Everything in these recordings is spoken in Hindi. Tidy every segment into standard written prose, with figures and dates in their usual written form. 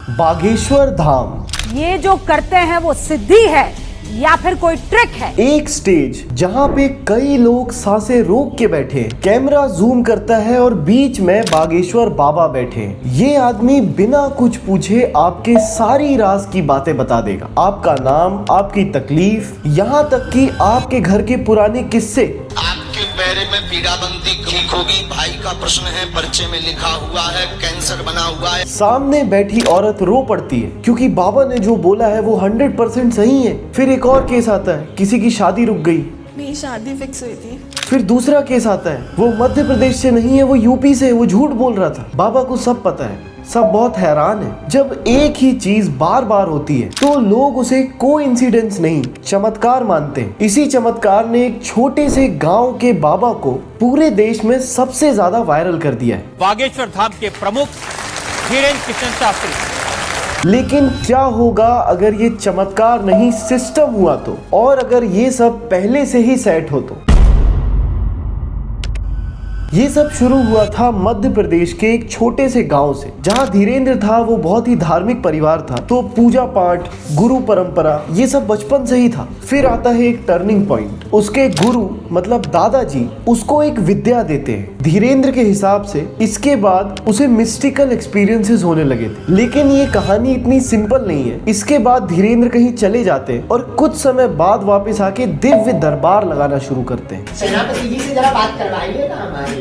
बागेश्वर धाम। ये जो करते हैं वो सिद्धि है या फिर कोई ट्रिक है? एक स्टेज जहाँ पे कई लोग सांसें रोक के बैठे, कैमरा जूम करता है और बीच में बागेश्वर बाबा बैठे। ये आदमी बिना कुछ पूछे आपके सारी राज की बातें बता देगा, आपका नाम, आपकी तकलीफ, यहाँ तक कि आपके घर के पुराने किस्से। आपके पैरे में पीड़ाबंदी ठीक होगी, भाई का प्रश्न है, पर्चे में लिखा हुआ है, कैंसर बना हुआ है। सामने बैठी औरत रो पड़ती है क्योंकि बाबा ने जो बोला है वो 100% सही है। फिर एक और केस आता है, किसी की शादी रुक गई, मेरी शादी फिक्स हुई थी। फिर दूसरा केस आता है, वो मध्य प्रदेश से नहीं है, वो यूपी से है, वो झूठ बोल रहा था। बाबा को सब पता है, सब बहुत हैरान है। जब एक ही चीज बार बार होती है तो लोग उसे कोइंसिडेंस नहीं, चमत्कार मानते हैं। इसी चमत्कार ने एक छोटे से गांव के बाबा को पूरे देश में सबसे ज्यादा वायरल कर दिया है। बागेश्वर धाम के प्रमुख धीरेन्द्र किशन शास्त्री। लेकिन क्या होगा अगर ये चमत्कार नहीं सिस्टम हुआ तो, और अगर ये सब पहले से ही सेट हो तो? ये सब शुरू हुआ था मध्य प्रदेश के एक छोटे से गांव से, जहां धीरेन्द्र था वो बहुत ही धार्मिक परिवार था, तो पूजा पाठ, गुरु परंपरा ये सब बचपन से ही था। फिर आता है एक टर्निंग पॉइंट, उसके गुरु मतलब दादाजी उसको एक विद्या देते हैं धीरेन्द्र के हिसाब से। इसके बाद उसे मिस्टिकल एक्सपीरियंसेस होने लगे थे। लेकिन ये कहानी इतनी सिंपल नहीं है। इसके बाद धीरेन्द्र कहीं चले जाते हैं और कुछ समय बाद वापस आके दिव्य दरबार लगाना शुरू करते हैं। सेनापति जी से जरा बात करवाइए ना हमारी।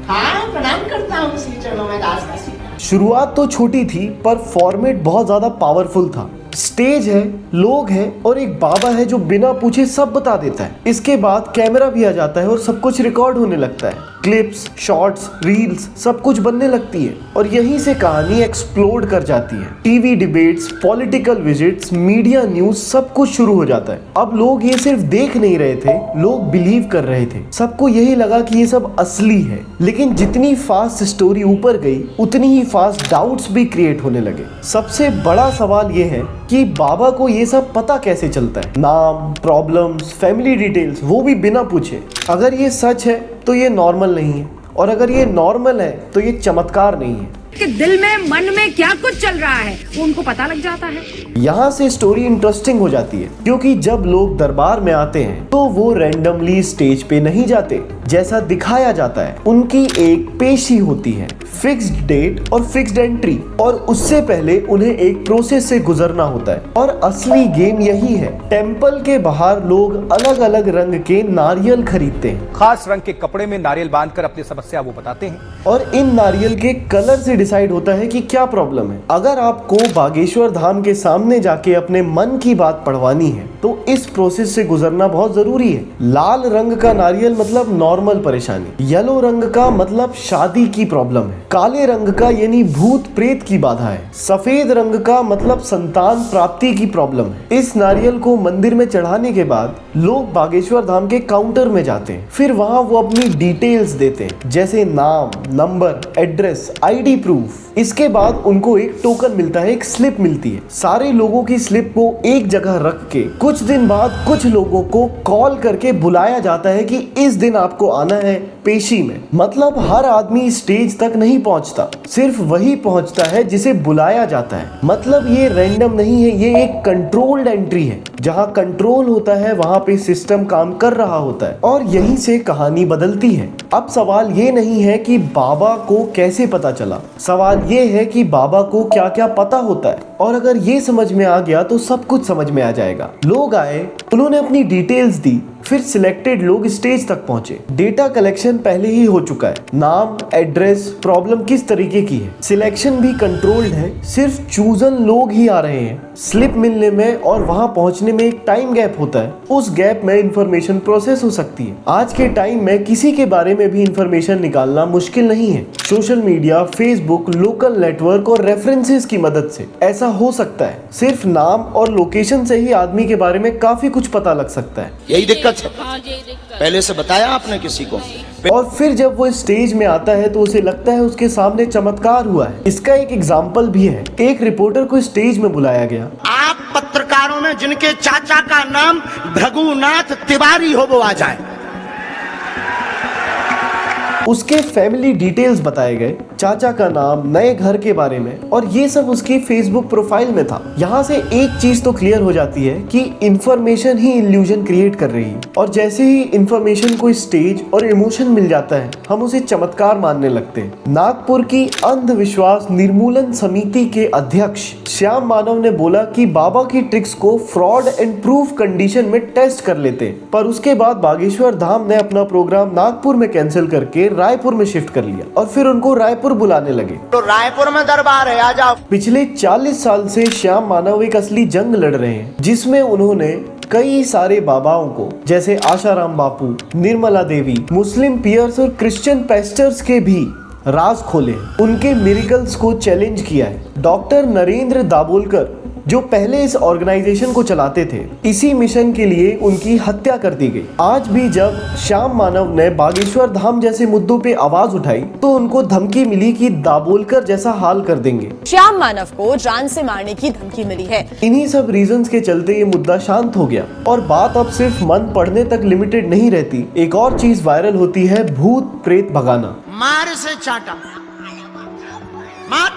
हाँ, प्रणाम करता हूँ श्री चरणों में दास का। शुरुआत तो छोटी थी पर फॉर्मेट बहुत ज्यादा पावरफुल था। स्टेज है, लोग हैं और एक बाबा है जो बिना पूछे सब बता देता है। इसके बाद कैमरा भी आ जाता है और सब कुछ रिकॉर्ड होने लगता है। क्लिप्स, शॉर्ट्स, रील्स सब कुछ बनने लगती है और यहीं से कहानी एक्सप्लोड कर जाती है। TV debates, political visits, media news सब कुछ शुरू हो जाता है। अब लोग ये सिर्फ देख नहीं रहे थे, लोग बिलीव कर रहे थे। सबको यही लगा कि ये सब असली है। लेकिन जितनी फास्ट स्टोरी ऊपर गई उतनी ही फास्ट डाउट्स भी क्रिएट होने लगे। सबसे बड़ा सवाल ये है कि बाबा को ये सब पता कैसे चलता है, नाम, प्रॉब्लम्स, फैमिली डिटेल्स, वो भी बिना पूछे। अगर ये सच है तो ये नॉर्मल नहीं है, और अगर ये नॉर्मल है तो ये चमत्कार नहीं है। कि दिल में मन में क्या कुछ चल रहा है वो उनको पता लग जाता है। यहाँ से स्टोरी इंटरेस्टिंग हो जाती है क्योंकि जब लोग दरबार में आते हैं तो वो रैंडमली स्टेज पे नहीं जाते जैसा दिखाया जाता है। उनकी एक पेशी होती है, फिक्स्ड डेट और फिक्स्ड एंट्री, और उससे पहले उन्हें एक प्रोसेस से गुजरना होता है। और असली गेम यही है। टेम्पल के बाहर लोग अलग अलग रंग के नारियल खरीदते हैं, खास रंग के कपड़े में नारियल बांधकर अपनी समस्या वो बताते हैं, और इन नारियल के कलर से डिसाइड होता है कि क्या प्रॉब्लम है। अगर आपको बागेश्वर धाम के सामने जाके अपने मन की बात पढ़वानी है तो इस प्रोसेस से गुजरना बहुत जरूरी है। लाल रंग का नारियल मतलब नॉर्मल परेशानी, येलो रंग का मतलब शादी की प्रॉब्लम है, काले रंग का यानी भूत प्रेत की बाधा है, सफेद रंग का मतलब संतान प्राप्ति की प्रॉब्लम है। इस नारियल को मंदिर में चढ़ाने के बाद लोग बागेश्वर धाम के काउंटर में जाते हैं। फिर वहां वो अपनी डिटेल्स देते हैं, जैसे नाम, नंबर, एड्रेस, आईडी प्रूफ। इसके बाद उनको एक टोकन मिलता है, एक स्लिप मिलती है। सारे लोगों की स्लिप को एक जगह रख के कुछ दिन बाद कुछ लोगों को कॉल करके बुलाया जाता है कि इस दिन आपको आना है पेशी में। मतलब हर आदमी स्टेज तक नहीं पहुंचता, सिर्फ वही पहुंचता है जिसे बुलाया जाता है। मतलब ये रैंडम नहीं है, ये एक कंट्रोल्ड एंट्री है। जहां कंट्रोल होता है वहां पे सिस्टम काम कर रहा होता है, और यहीं से कहानी बदलती है। अब सवाल ये नहीं है कि बाबा को कैसे पता चला, सवाल ये है कि बाबा को क्या क्या पता होता है। और अगर ये समझ में आ गया तो सब कुछ समझ में आ जाएगा। लोग आए, उन्होंने अपनी डिटेल्स दी, फिर सिलेक्टेड लोग स्टेज तक पहुंचे। डेटा कलेक्शन पहले ही हो चुका है, नाम, एड्रेस, प्रॉब्लम किस तरीके की है। सिलेक्शन भी कंट्रोल्ड है, सिर्फ चूजन लोग ही आ रहे हैं। स्लिप मिलने में और वहां पहुंचने में एक टाइम गैप होता है, उस गैप में इंफॉर्मेशन प्रोसेस हो सकती है। आज के टाइम में किसी के बारे में भी इंफॉर्मेशन निकालना मुश्किल नहीं है। Social media, Facebook, local network और रेफरेंसेस की मदद से ऐसा हो सकता है। सिर्फ नाम और लोकेशन से ही आदमी के बारे में काफी कुछ पता लग सकता है। यही दिक्कत है, पहले से बताया आपने किसी को। और फिर जब वो स्टेज में आता है तो उसे लगता है उसके सामने चमत्कार हुआ है। इसका एक एग्जाम्पल भी है। एक रिपोर्टर को स्टेज में बुलाया गया। आप पत्रकारों में जिनके चाचा का नाम भृगुनाथ तिवारी हो वो आ जाए। उसके फैमिली डिटेल्स बताए गए। चाचा का नाम, नए घर के बारे में, और ये सब उसकी फेसबुक प्रोफाइल में था। यहाँ से एक चीज तो क्लियर हो जाती है कि इंफॉर्मेशन ही इल्यूजन क्रिएट कर रही है, और जैसे ही इंफॉर्मेशन को स्टेज और इमोशन मिल जाता है हम उसे चमत्कार मानने लगते हैं। नागपुर की अंधविश्वास निर्मूलन समिति के अध्यक्ष श्याम मानव ने बोला कि बाबा की ट्रिक्स को फ्रॉड एंड प्रूफ कंडीशन में टेस्ट कर लेते, पर उसके बाद बागेश्वर धाम ने अपना प्रोग्राम नागपुर में कैंसिल करके रायपुर में शिफ्ट कर लिया और फिर उनको रायपुर बुलाने लगे। तो रायपुर में दरबार है, आ जाओ। पिछले 40 साल से श्याम मानव एक असली जंग लड़ रहे हैं, जिसमें उन्होंने कई सारे बाबाओं को, जैसे आशाराम बापू, निर्मला देवी, मुस्लिम पियर्स और क्रिश्चियन पेस्टर्स के भी राज खोले, उनके मिरेकल्स को चैलेंज किया है। डॉक्टर नरेंद्र दाभोलकर जो पहले इस ऑर्गेनाइजेशन को चलाते थे, इसी मिशन के लिए उनकी हत्या कर दी गई। आज भी जब श्याम मानव ने बागेश्वर धाम जैसे मुद्दों पे आवाज उठाई तो उनको धमकी मिली कि दाभोलकर जैसा हाल कर देंगे। श्याम मानव को जान से मारने की धमकी मिली है। इन्हीं सब रीजंस के चलते ये मुद्दा शांत हो गया और बात अब सिर्फ मन पढ़ने तक लिमिटेड नहीं रहती। एक और चीज वायरल होती है, भूत प्रेत भगाना। मार से चाटा, मार।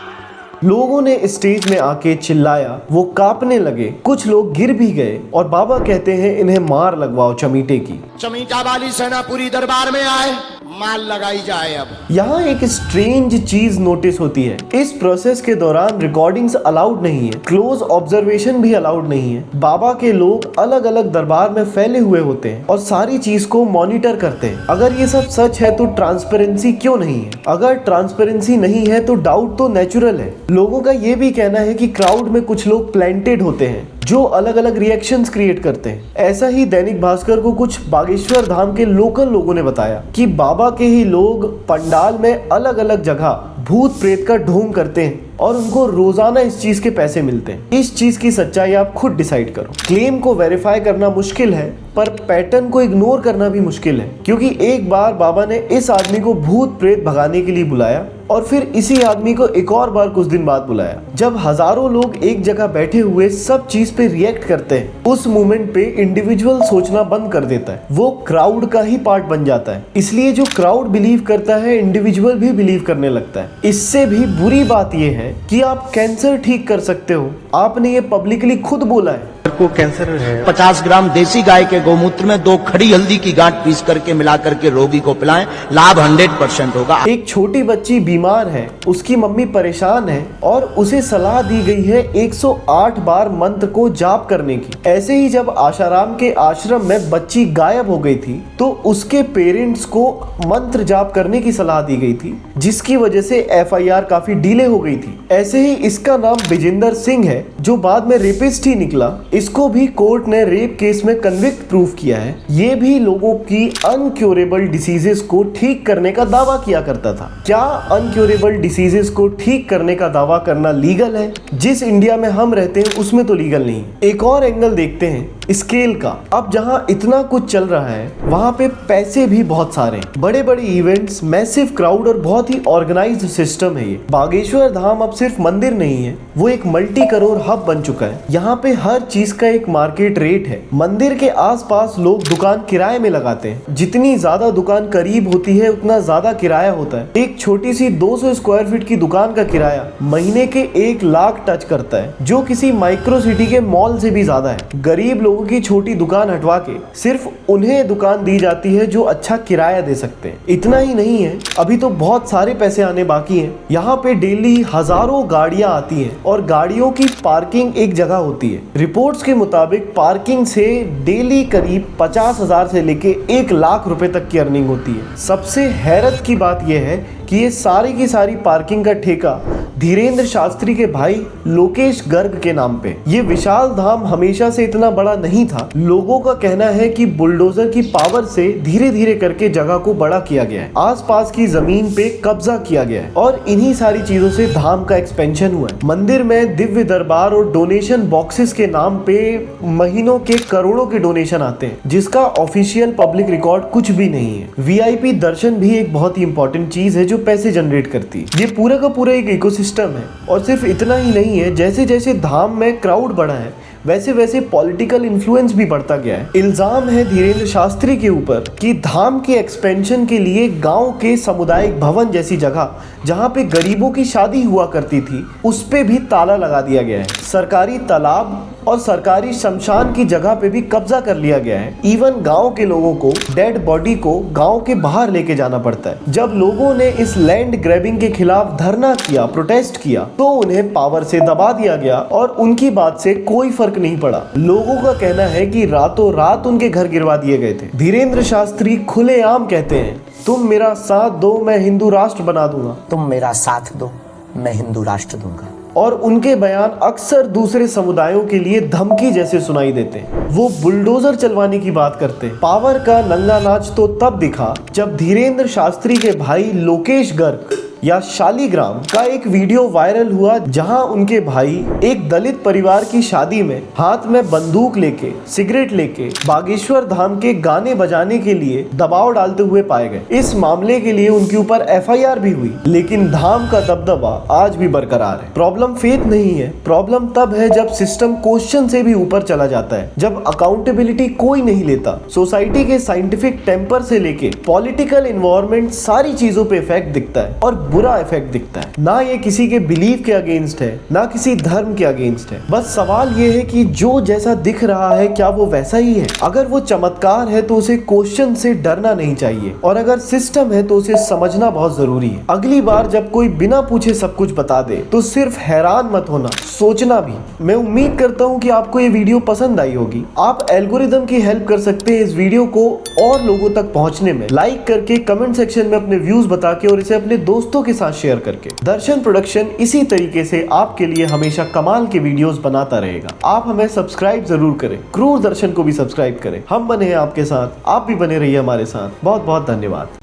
लोगों ने स्टेज में आके चिल्लाया, वो कांपने लगे, कुछ लोग गिर भी गए और बाबा कहते हैं इन्हें मार लगवाओ चमीटे की। चमीटा वाली सेना पूरी दरबार में आए, मार लगाई जाए। अब यहाँ एक स्ट्रेंज चीज नोटिस होती है, इस प्रोसेस के दौरान रिकॉर्डिंग्स अलाउड नहीं है, क्लोज ऑब्जर्वेशन भी अलाउड नहीं है। बाबा के लोग अलग अलग दरबार में फैले हुए होते हैं और सारी चीज को मॉनिटर करते हैं। अगर ये सब सच है तो ट्रांसपेरेंसी क्यों नहीं है? अगर ट्रांसपेरेंसी नहीं है तो डाउट तो नेचुरल है। लोगों का ये भी कहना है कि क्राउड में कुछ लोग प्लांटेड होते हैं जो अलग अलग रिएक्शंस क्रिएट करते हैं। ऐसा ही दैनिक भास्कर को कुछ बागेश्वर धाम के लोकल लोगों ने बताया कि बाबा के ही लोग पंडाल में अलग अलग जगह भूत प्रेत का ढोंग करते हैं और उनको रोजाना इस चीज के पैसे मिलते हैं। इस चीज की सच्चाई आप खुद डिसाइड करो। क्लेम को वेरीफाई करना मुश्किल है, पर पैटर्न को इग्नोर करना भी मुश्किल है, क्योंकि एक बार बाबा ने इस आदमी को भूत प्रेत भगाने के लिए बुलाया और फिर इसी आदमी को एक और बार कुछ दिन बाद बुलाया। जब हजारों लोग एक जगह बैठे हुए सब चीज पे रिएक्ट करते हैं, उस मोमेंट पे इंडिविजुअल सोचना बंद कर देता है, वो क्राउड का ही पार्ट बन जाता है। इसलिए जो क्राउड बिलीव करता है, इंडिविजुअल भी बिलीव करने लगता है। इससे भी बुरी बात यह है कि आप कैंसर ठीक कर सकते हो, आपने ये पब्लिकली खुद बोला है। को कैंसर है। 50 ग्राम देसी गाय के गोमूत्र में 2 खड़ी हल्दी की गांठ पीस करके मिला करके रोगी को पिलाएं, लाभ 100% होगा। एक छोटी बच्ची बीमार है, उसकी मम्मी परेशान है और उसे सलाह दी गई है 108 बार मंत्र को जाप करने की। ऐसे ही जब आशाराम के आश्रम में बच्ची गायब हो गई थी तो उसके पेरेंट्स को मंत्र जाप करने की सलाह दी गई थी, जिसकी वजह से FIR काफी डिले हो गई थी। ऐसे ही इसका नाम बिजेंदर सिंह है, जो बाद में रेपिस्ट ही निकला। इसको भी कोर्ट ने रेप केस में कन्विक्ट प्रूफ किया है। ये भी लोगों की अनक्योरेबल डिसीजेस को ठीक करने का दावा किया करता था। क्या अनक्योरेबल डिसीजेस को ठीक करने का दावा करना लीगल है? जिस इंडिया में हम रहते हैं उसमें तो लीगल नहीं है। एक और एंगल देखते हैं स्केल का। अब जहां इतना कुछ चल रहा है वहां पे पैसे भी बहुत सारे हैं, बड़े बड़े इवेंट्स, मैसिव क्राउड और बहुत ही ऑर्गेनाइज्ड सिस्टम है ये। बागेश्वर धाम अब सिर्फ मंदिर नहीं है, वो एक मल्टी करोड़ हब बन चुका है। यहाँ पे हर चीज का एक मार्केट रेट है। मंदिर के आसपास लोग दुकान किराए में लगाते हैं, जितनी ज्यादा दुकान करीब होती है उतना ज्यादा किराया होता है। एक छोटी सी 200 स्क्वायर फीट की दुकान का किराया महीने के 1 लाख टच करता है, जो किसी माइक्रो सिटी के मॉल से भी ज्यादा है। गरीब लोगों की छोटी दुकान हटवा के सिर्फ उन्हें दुकान दी जाती है जो अच्छा किराया दे सकते हैं। इतना ही नहीं है, अभी तो बहुत सारे पैसे आने बाकी हैं। यहाँ पे डेली हजारों गाड़ियां आती हैं और गाड़ियों की पार्किंग एक जगह होती है। रिपोर्ट्स के मुताबिक पार्किंग से डेली करीब 50,000 से लेके 1 लाख रुपए तक की अर्निंग होती है। सबसे हैरत की बात यह है कि ये सारी की सारी पार्किंग का ठेका धीरेन्द्र शास्त्री के भाई लोकेश गर्ग के नाम पे। ये विशाल धाम हमेशा से इतना बड़ा नहीं था। लोगों का कहना है कि बुलडोजर की पावर से धीरे धीरे करके जगह को बड़ा किया गया है, आसपास की जमीन पे कब्जा किया गया है और इन्हीं सारी चीजों से धाम का एक्सपेंशन हुआ है। मंदिर में दिव्य दरबार और डोनेशन बॉक्सेस के नाम पे महीनों के करोड़ों के डोनेशन आते हैं, जिसका ऑफिशियल पब्लिक रिकॉर्ड कुछ भी नहीं है। VIP दर्शन भी एक बहुत ही इंपॉर्टेंट चीज है जो पैसे जनरेट करती है। ये पूरा का पूरा एक इकोसिस्टम है। और सिर्फ इतना ही नहीं है, जैसे जैसे धाम में क्राउड बढ़ा है वैसे वैसे पॉलिटिकल इन्फ्लुएंस भी बढ़ता गया है। इल्जाम है धीरेन्द्र शास्त्री के ऊपर कि धाम के एक्सपेंशन के लिए गांव के सामुदायिक भवन जैसी जगह जहां पे गरीबों की शादी हुआ करती थी उस पे भी ताला लगा दिया गया है। सरकारी तालाब और सरकारी शमशान की जगह पे भी कब्जा कर लिया गया है। इवन गांव के लोगों को डेड बॉडी को गांव के बाहर लेके जाना पड़ता है। जब लोगों ने इस लैंड ग्रैबिंग के खिलाफ धरना किया, प्रोटेस्ट किया, तो उन्हें पावर से दबा दिया गया और उनकी बात से कोई फर्क नहीं पड़ा। लोगों का कहना है कि रातों रात उनके घर गिरवा दिए गए थे। धीरेन्द्र शास्त्री खुलेआम कहते हैं, तुम मेरा साथ दो, मैं हिंदू राष्ट्र बना दूंगा। तुम मेरा साथ दो, मैं हिंदू राष्ट्र दूंगा। और उनके बयान अक्सर दूसरे समुदायों के लिए धमकी जैसे सुनाई देते हैं। वो बुलडोजर चलवाने की बात करते हैं। पावर का नंगा नाच तो तब दिखा जब धीरेन्द्र शास्त्री के भाई लोकेश गर्ग या शालीग्राम का एक वीडियो वायरल हुआ जहां उनके भाई एक दलित परिवार की शादी में हाथ में बंदूक लेके, सिगरेट लेके बागेश्वर धाम के गाने बजाने के लिए दबाव डालते हुए पाए गए। इस मामले के लिए उनके ऊपर FIR भी हुई, लेकिन धाम का दबदबा आज भी बरकरार है। प्रॉब्लम फेथ नहीं है, प्रॉब्लम तब है जब सिस्टम क्वेश्चन से भी ऊपर चला जाता है, जब अकाउंटेबिलिटी कोई नहीं लेता। सोसाइटी के साइंटिफिक टेम्पर से लेके पॉलिटिकल इन्वायरमेंट, सारी चीजों पे इफेक्ट दिखता है और बुरा इफेक्ट दिखता है। ना ये किसी के बिलीफ के अगेंस्ट है, ना किसी धर्म के अगेंस्ट है। बस सवाल ये है कि जो जैसा दिख रहा है क्या वो वैसा ही है? अगर वो चमत्कार है तो उसे क्वेश्चन से डरना नहीं चाहिए, और अगर सिस्टम है तो उसे समझना बहुत जरूरी है। अगली बार जब कोई बिना पूछे सब कुछ बता दे तो सिर्फ हैरान मत होना, सोचना भी। मैं उम्मीद करता हूँ कि आपको ये वीडियो पसंद आई होगी। आप एल्गोरिदम की हेल्प कर सकते हैं इस वीडियो को और लोगों तक पहुंचने में, लाइक करके, कमेंट सेक्शन में अपने व्यूज बता के और इसे अपने दोस्तों के साथ शेयर करके। दर्शन प्रोडक्शन इसी तरीके से आपके लिए हमेशा कमाल के वीडियोस बनाता रहेगा। आप हमें सब्सक्राइब जरूर करें, क्रूर दर्शन को भी सब्सक्राइब करें। हम बने हैं आपके साथ, आप भी बने रहिए हमारे साथ। बहुत बहुत धन्यवाद।